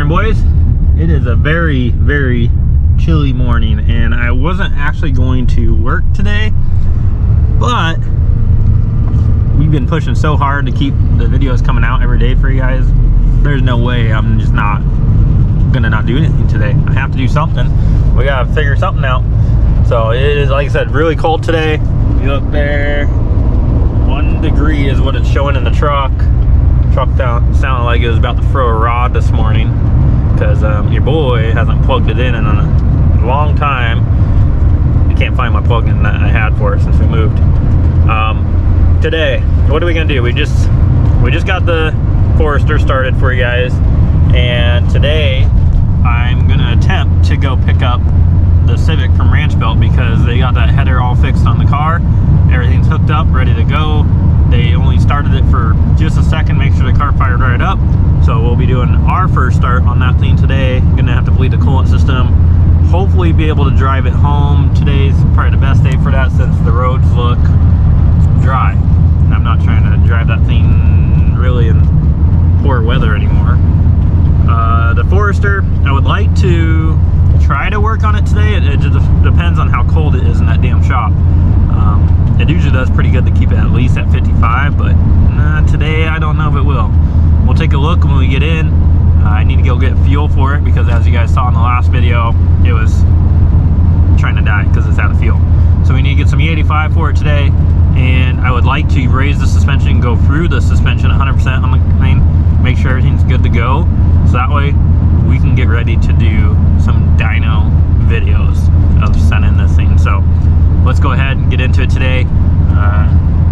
morning, boys. It is a very, very chilly morning, and I wasn't actually going to work today, but we've been pushing so hard to keep the videos coming out every day for you guys. There's no way I'm just not gonna not do anything today. I have to do something. We gotta figure something out. So it is, like I said, really cold today. You look there, 1 degree is what it's showing in the truck. Truck sounded like it was about to throw a rod this morning because your boy hasn't plugged it in a long time. I can't find my plug-in that I had for it since we moved. Today, what are we gonna do? We just got the Forester started for you guys, and today I'm gonna attempt to go pick up the Civic from Ranchbuilt because they got that header all fixed on the car. Everything's hooked up, ready to go. They only started it for just a second, make sure the car fired right up. So we'll be doing our first start on that thing today. Gonna have to bleed the coolant system. Hopefully be able to drive it home. Today's probably the best day for that since the roads look dry. I'm not trying to drive that thing really in poor weather anymore. The Forester, I would like to try to work on it today. It just depends on how cold it is in that damn shop. It usually does pretty good to keep it at least at 55, but today I don't know if it will. We'll take a look when we get in. I need to go get fuel for it because, as you guys saw in the last video, it was trying to die because it's out of fuel. So we need to get some E85 for it today, and I would like to raise the suspension and go through the suspension 100% on the thing, make sure everything's good to go, so that way we can get ready to do some dyno videos of sending this thing. So let's go ahead and get into it today.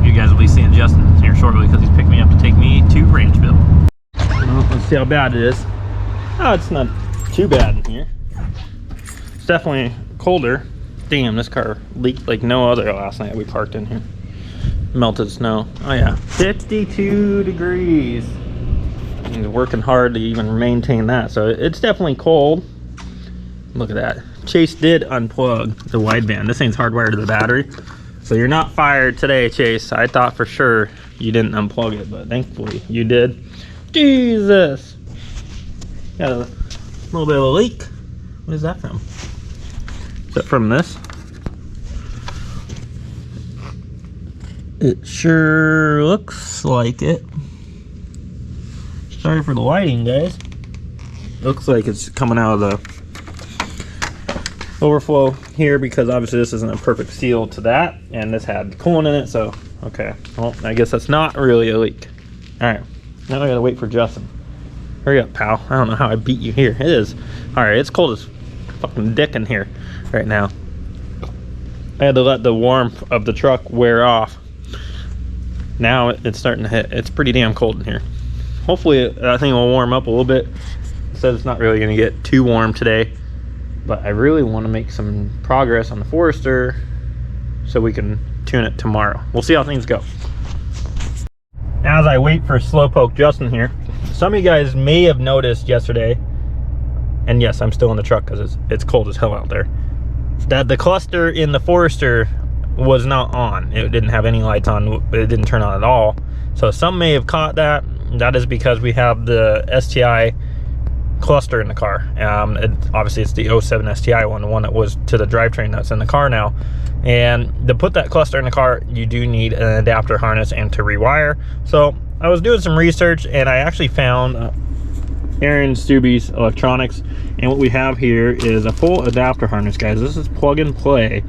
You guys will be seeing Justin here shortly because he's picking me up to take me to Ranchbuilt. Well, let's see how bad it is. Oh, it's not too bad in here. It's definitely colder. Damn, this car leaked like no other last night we parked in here. Melted snow. Oh yeah, 52 degrees. He's working hard to even maintain that, so it's definitely cold. Look at that. Chase did unplug the wideband. This thing's hardwired to the battery, so you're not fired today, Chase. I thought for sure you didn't unplug it, but thankfully you did. Jesus, got a little bit of a leak. What is that from? Is that from this? It sure looks like it. Sorry for the lighting, guys. Looks like it's coming out of the overflow here because obviously this isn't a perfect seal to that, and this had coolant in it, so okay. Well, I guess that's not really a leak. All right, now I gotta wait for Justin. Hurry up, pal. I don't know how I beat you here. It is. All right, it's cold as fucking dick in here right now. I had to let the warmth of the truck wear off. Now it's starting to hit. It's pretty damn cold in here. Hopefully that thing will warm up a little bit. It says it's not really going to get too warm today, but I really want to make some progress on the Forester so we can tune it tomorrow. We'll see how things go. As I wait for Slowpoke Justin here, some of you guys may have noticed yesterday, and yes, I'm still in the truck because it's cold as hell out there, that the cluster in the Forester was not on. It didn't have any lights on. It didn't turn on at all. So some may have caught that. That is because we have the STI cluster in the car. Obviously it's the 07 STI one, the one that was to the drivetrain that's in the car now. And to put that cluster in the car, you do need an adapter harness and to rewire. So I was doing some research and I actually found Aaron Stubbe's Electronics, and what we have here is a full adapter harness, guys. This is plug and play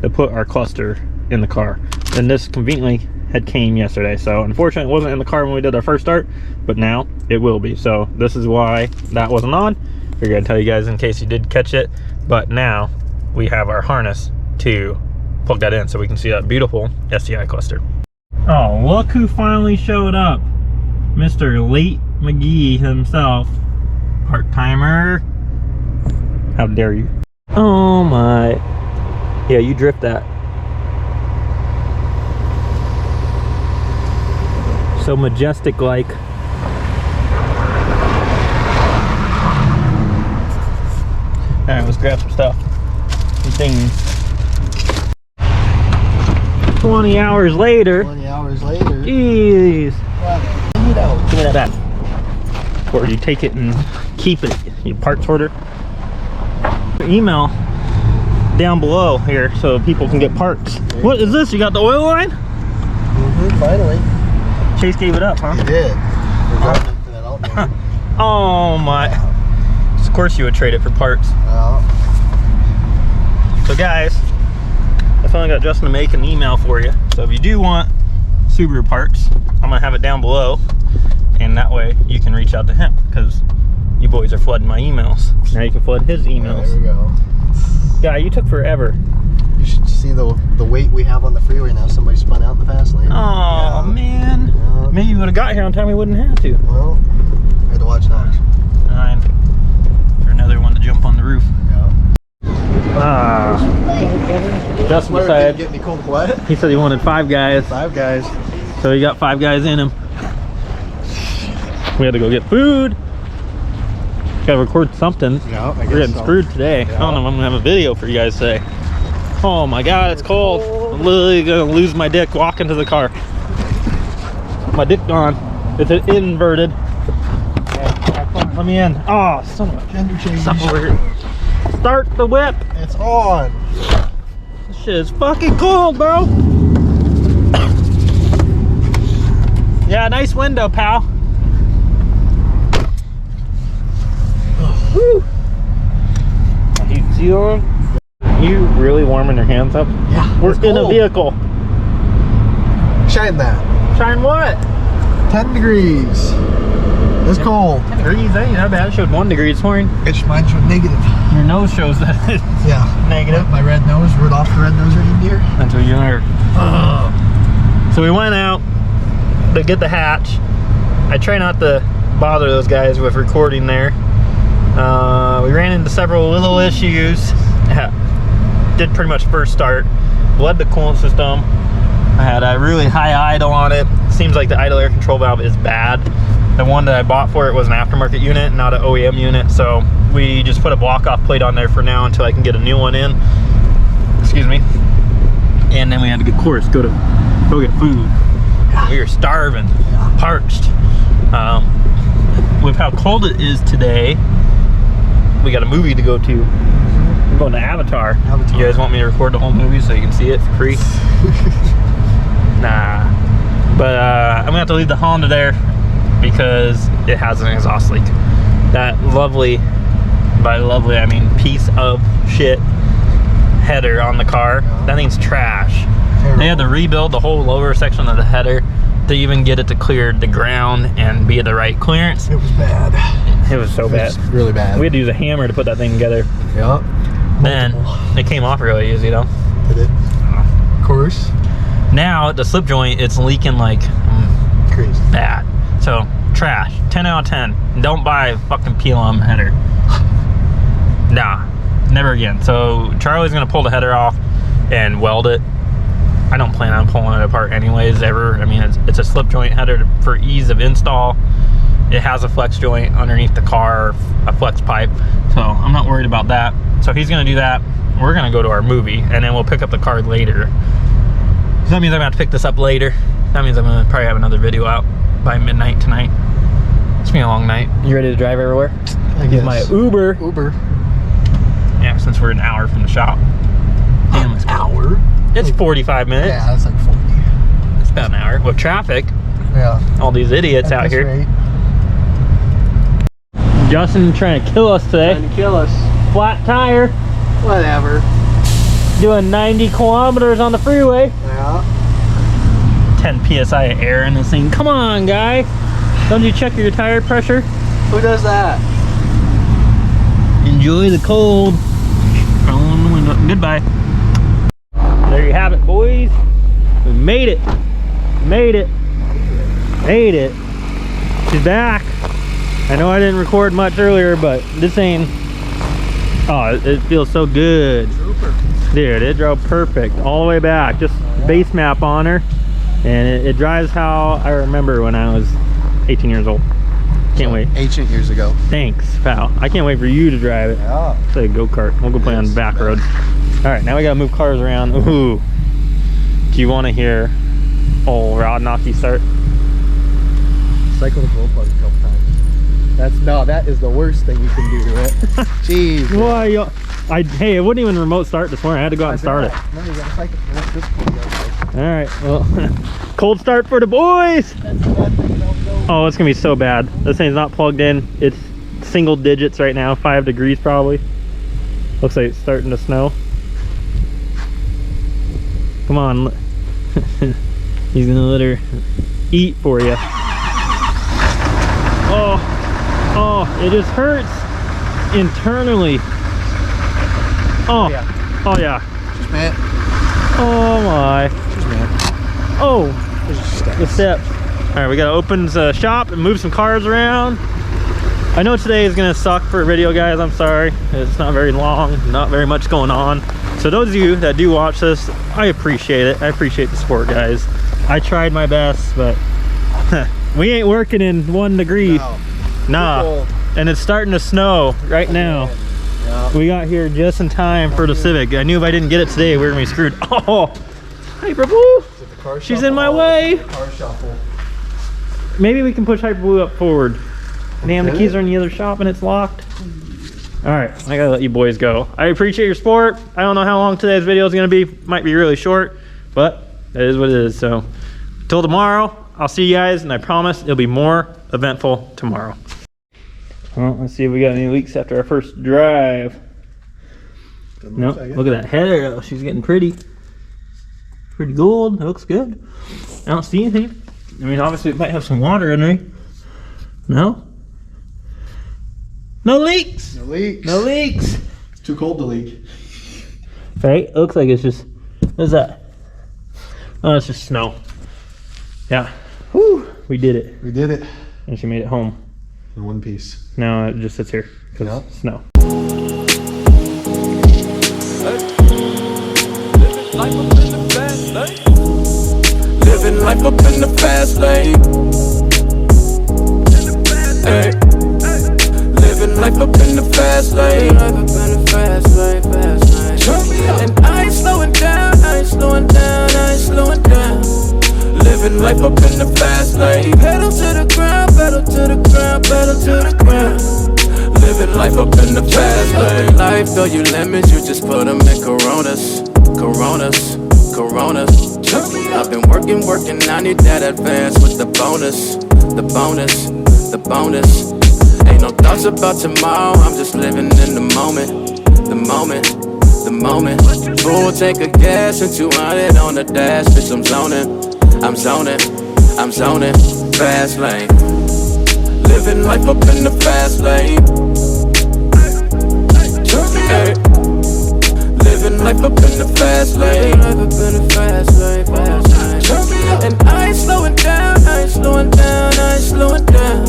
to put our cluster in the car, and this conveniently had came yesterday. So unfortunately it wasn't in the car when we did our first start, but now it will be. So this is why that wasn't on. Figured I'd tell you guys in case you did catch it, but now we have our harness to plug that in so we can see that beautiful STI cluster. Oh, look who finally showed up. Mr. Late McGee himself. Part-timer. How dare you? Oh my. Yeah, you drift that. So majestic like. Alright, let's grab some stuff. Some things. 20 hours later. 20 hours later. Jeez. Give me that back. Or you take it and keep it. Your parts order. Email down below here so people can get parts. What is this? You got the oil line? Finally. Chase gave it up, huh? He did. For that alternator. Oh my. Of course you would trade it for parts. So guys, I finally got Justin to make an email for you. So if you do want Subaru parts, I'm gonna have it down below, and that way you can reach out to him, because you boys are flooding my emails. Now you can flood his emails. There we go. Yeah, you took forever. You should see the weight we have on the freeway now. Somebody spun out in the fast lane. Oh man. Yeah. Maybe you would have got here on time, we wouldn't have to. Well, I had to watch that. Fine. For another one to jump on the roof. Yeah. Justin decided. Get me cold what? He said he wanted 5 guys. 5 guys. So he got 5 guys in him. We had to go get food. Gotta record something. Yeah, I guess we're getting screwed today. Yeah. I don't know if I'm gonna have a video for you guys today. Oh my god, it's cold. I'm literally gonna lose my dick walking to the car. My dick gone. It's inverted. Let me in. Oh, son of a Gender change. stop over here. Start the whip. It's on. This shit is fucking cold, bro. Yeah, nice window, pal. Woo. You really warming your hands up? Yeah. We're in a vehicle. Shine that. Shine what? 10 degrees. It's cold. 10 degrees, ain't not bad. It showed 1 degree this morning. Mine showed negative. Your nose shows that it's Yeah. negative. My red nose, Rudolph the red-nosed reindeer. That's what you heard. So we went out to get the hatch. I try not to bother those guys with recording there. We ran into several little issues. Did pretty much first start. Bled the coolant system. I had a really high idle on it. Seems like the idle air control valve is bad. The one that I bought for it was an aftermarket unit, not an OEM unit. So we just put a block-off plate on there for now until I can get a new one in. Excuse me. And then we had to get, of course, go get food. We were starving, parched. With how cold it is today, we got a movie to go to. We're going to Avatar. You guys want me to record the whole movie so you can see it for free? Nah. But I'm gonna have to leave the Honda there because it has an exhaust leak. That lovely, by lovely I mean piece of shit header on the car, that thing's trash. Terrible. They had to rebuild the whole lower section of the header to even get it to clear the ground and be at the right clearance. It was bad. It was so bad. Really bad. We had to use a hammer to put that thing together. Yeah. Then it came off really easy though. Did it? Of course. Now the slip joint, it's leaking like crazy. Bad. So trash. 10 out of 10. Don't buy a fucking PLM header. Nah, never again. So Charlie's gonna pull the header off and weld it. I don't plan on pulling it apart anyways ever. I mean, it's a slip joint header for ease of install. It has a flex joint underneath the car, a flex pipe, so I'm not worried about that. So he's gonna do that. We're gonna go to our movie and then we'll pick up the car later. So that means I'm gonna have to pick this up later. That means I'm gonna probably have another video out by midnight tonight. It's been a long night. You ready to drive everywhere? I guess. My Uber. Yeah, since we're an hour from the shop. Damn, an hour? It's like 45 minutes. Yeah, that's like 40. It's about an hour. With traffic. Yeah. All these idiots out here. Rate. Justin trying to kill us today. Trying to kill us. Flat tire. Whatever. Doing 90 kilometers on the freeway. Yeah. 10 PSI of air in this thing. Come on, guy. Don't you check your tire pressure? Who does that? Enjoy the cold. On the window. Goodbye. There you have it, boys. We made it. Made it. Made it. She's back. I know I didn't record much earlier, but this ain't. Oh, it feels so good. Dude, it drove perfect all the way back. Just base map on her. And it drives how I remember when I was 18 years old. Can't wait. Ancient years ago. Thanks, pal. I can't wait for you to drive it. Yeah. It's like a go-kart. We'll go play on back roads. All right, now we gotta move cars around. Ooh. Do you want to hear old Rod Knocky start? Cycle the glow plug a couple times. That is the worst thing you can do to it. Jeez. Why? Hey, it wouldn't even remote start this morning. I had to go out and start it. No, you gotta cycle. Let this one go. All right, well, cold start for the boys. Oh, it's gonna be so bad. This thing's not plugged in. It's single digits right now, 5 degrees probably. Looks like it's starting to snow. Come on. He's gonna let her eat for you. Oh, it just hurts internally. Oh, yeah. Oh yeah. Just man. Oh my. Just man. Oh, Steps. the steps. All right, we gotta open the shop and move some cars around. I know today is gonna suck for a video, guys. I'm sorry. It's not very long, not very much going on. So those of you that do watch this, I appreciate it. I appreciate the support, guys. I tried my best, but we ain't working in 1 degree. No. Nah. And it's starting to snow right now. Yeah. We got here just in time for the Civic. I knew if I didn't get it today, we were gonna be screwed. Oh, Hyperboo! She's in my way. Car shuffle. Maybe we can push Hyperboo up forward. Damn, the keys are in the other shop and it's locked. All right, I gotta let you boys go. I appreciate your support. I don't know how long today's video is gonna be. Might be really short, but that is what it is. So, till tomorrow, I'll see you guys, and I promise it'll be more eventful tomorrow. Well, let's see if we got any leaks after our first drive. No, look at that header though. She's getting pretty gold. It looks good. I don't see anything. I mean, obviously it might have some water in there. No? No leaks! No leaks. No leaks! It's too cold to leak. Right? It looks like it's just, what is that? Oh, it's just snow. Yeah. Whew, we did it. We did it. And she made it home. In one piece. Now it just sits here because Yep. snow. Living life up in the fast lane. Hey. Living life up in the fast lane. And I ain't slowing down, I ain't slowing down, I ain't slowing down. Living life up in the fast lane. Pedal to the ground, pedal to the ground, pedal to the ground. Living life up in the fast lane. Life, though you limit, you just put them in Coronas, Coronas, Coronas. I've been working, I need that advance with the bonus, the bonus, the bonus. Ain't no thoughts about tomorrow, I'm just living in the moment, the moment, the moment. Full tank of gas and 200 on the dash, bitch, I'm zoning, I'm zoning, I'm zoning. Fast lane, living life up in the fast lane. Hey. Living life up in the fast lane. Life up in the fast lane, fast lane. And I ain't slowing down, I ain't slowing down, I ain't slowing down.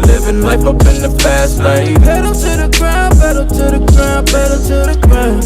Living life up in the fast lane. Pedal to the ground, pedal to the ground, pedal to the ground.